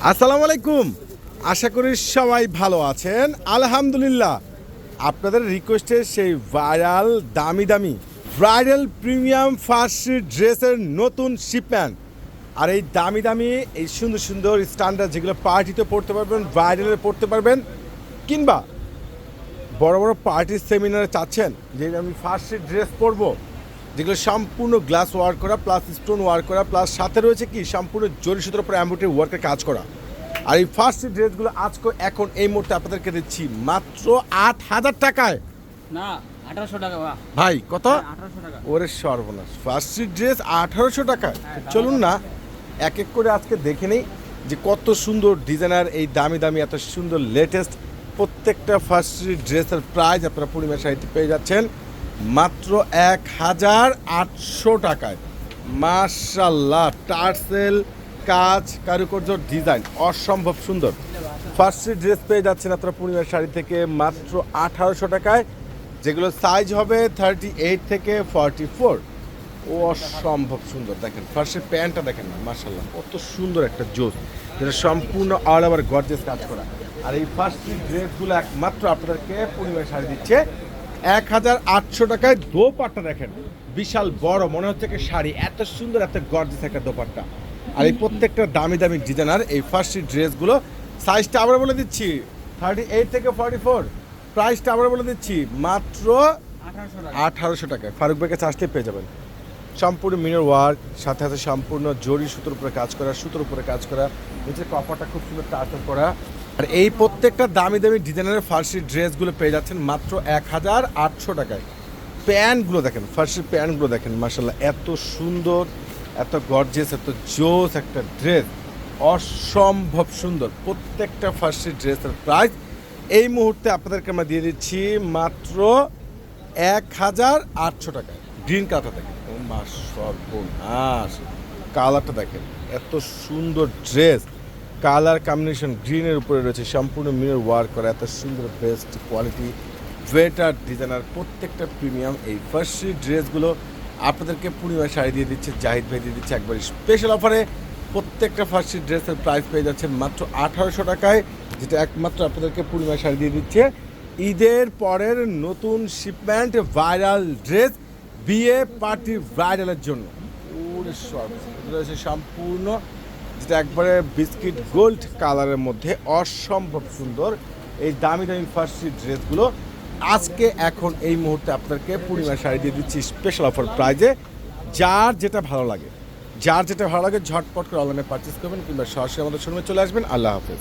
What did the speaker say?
আসসালামু আলাইকুম। আশা করি সবাই ভালো আছেন। আলহামদুলিল্লাহ, আপনাদের রিকোয়েস্টে সেই ভাইরাল দামি দামি ব্রাইডাল প্রিমিয়াম ফার্সি ড্রেসের নতুন শিপমেন্ট। আর এই দামি দামি এই সুন্দর সুন্দর স্ট্যান্ডার্ড যেগুলো পার্টিতে পড়তে পারবেন, ব্রাইডালে পড়তে পারবেন, কিংবা বড় বড় পার্টির সেমিনারে চাচ্ছেন যে আমি ফার্সি ড্রেস পরবো, যেগুলো সম্পূর্ণ গ্লাস ওয়ার্ক করা প্লাস স্টোন ওয়ার্ক করা প্লাস সাথে রয়েছে কি সম্পূর্ণ জরি সুতোর উপরে এমব্রয়ডারি ওয়ার্কের কাজ করা। আর এই ফার্সি ড্রেসগুলো আজকে এখন এই মুহূর্তে আপনাদেরকে দিচ্ছি মাত্র 8,000 টাকায়। না 1800 টাকা ভাই কত? 1800 টাকা। ওরে সর্বনাশ, ফার্সি ড্রেস 1800 টাকায়। চলুন না এক এক করে আজকে দেখে নেই যে কত সুন্দর ডিজাইনার এই দামি দামি এত সুন্দর লেটেস্ট প্রত্যেকটা ফার্সি ড্রেসের প্রাইস আপনারা পূর্ণিমা শাড়িতে পেয়ে যাচ্ছেন মাত্র 1800 টাকায়। মাশাআল্লাহ, টার্সেল কাজ, কারুকার্য, ডিজাইন অসম্ভব সুন্দর ফার্সি ড্রেস পেয়ে যাচ্ছেন আপনারা পূর্ণিমা শাড়ি থেকে মাত্র 1800 টাকায়, যেগুলো সাইজ হবে 38 থেকে 44। ও অসম্ভব সুন্দর। দেখেন ফার্সি প্যান্টটা দেখেন না, মাশাআল্লাহ কত সুন্দর একটা জোস, যেটা সম্পূর্ণ অল ওভার গর্জিয়াস কাজ করা। আর এই ফার্সি ড্রেসগুলো একমাত্র আপনাদেরকে পূর্ণিমা শাড়ি দিচ্ছে 1800 টাকায়। দোপাট্টা দেখেন বিশাল বড়, মনে হচ্ছে কি শাড়ি, এত সুন্দর এত গর্জিয়াস একটা দোপাট্টা। আর এই প্রত্যেকটা দামি দামি ডিজাইনার এই ফার্সি ড্রেসগুলো সাইজটা আবার বলে দিচ্ছি 38 থেকে 44, প্রাইসটা আবার বলে দিচ্ছি মাত্র 1800 টাকায়। ফারুক ভাইকে চাষতে পেয়ে যাবেন। সম্পূর্ণ মিরর ওয়ার্ক, সাথে সাথে সম্পূর্ণ জরি সুতোর উপরে কাজ করা, সুতোর উপরে কাজ করা, নিচের কপারটা খুব সুন্দর টার্সেল করা। আর এই প্রত্যেকটা দামি দামি ডিজাইনের ফার্সি ড্রেসগুলো পেয়ে যাচ্ছেন মাত্র 1800 টাকায়। প্যান্টগুলো দেখেন, ফার্সি প্যান্টগুলো দেখেন, মাশাআল্লাহ এত সুন্দর, এত গর্জিয়াস, এত জোস একটা ড্রেস, অসম্ভব সুন্দর। প্রত্যেকটা ফার্সি ড্রেসের প্রাইস এই মুহূর্তে আপনাদেরকে আমরা দিয়ে দিচ্ছি মাত্র 1800 টাকায়। গ্রিন কালারটা দেখেন, ও মা সর্বনাশ, কালারটা দেখেন, এত সুন্দর ড্রেস, কালার কম্বিনেশন গ্রিনের উপরে রয়েছে, সম্পূর্ণ মিরর ওয়ার্ক করা, এত সুন্দর বেস্ট কোয়ালিটি ওয়েটার ডিজাইনার প্রত্যেকটা প্রিমিয়াম এই ফার্সি ড্রেসগুলো আপনাদেরকে পূর্ণিমা শাড়ি দিয়ে দিচ্ছে, জাহিদ ভাই দিয়ে দিচ্ছে একবার স্পেশাল অফারে। প্রত্যেকটা ফার্সি ড্রেসের প্রাইস পেয়ে যাচ্ছেন মাত্র 1800 টাকায়, যেটা একমাত্র আপনাদেরকে পূর্ণিমা শাড়ি দিয়ে দিচ্ছে ঈদের পরের নতুন শিপমেন্ট ভাইরাল ড্রেস বিয়ে পার্টি ব্রাইডালের জন্য। রয়েছে সম্পূর্ণ, যেটা একবারে বিস্কিট গোল্ড কালারের মধ্যে অসম্ভব সুন্দর এই দামি দামি ফার্সি ড্রেসগুলো আজকে এখন এই মুহূর্তে আপনাদেরকে পূর্ণিমা শাড়ি দিয়ে দিচ্ছি স্পেশাল অফার প্রাইজে। যার যেটা ভালো লাগে ঝটপট করে অনলাইনে পারচেস করবেন কিংবা সরাসরি আমাদের শোরুমে চলে আসবেন। আল্লাহ হাফেজ।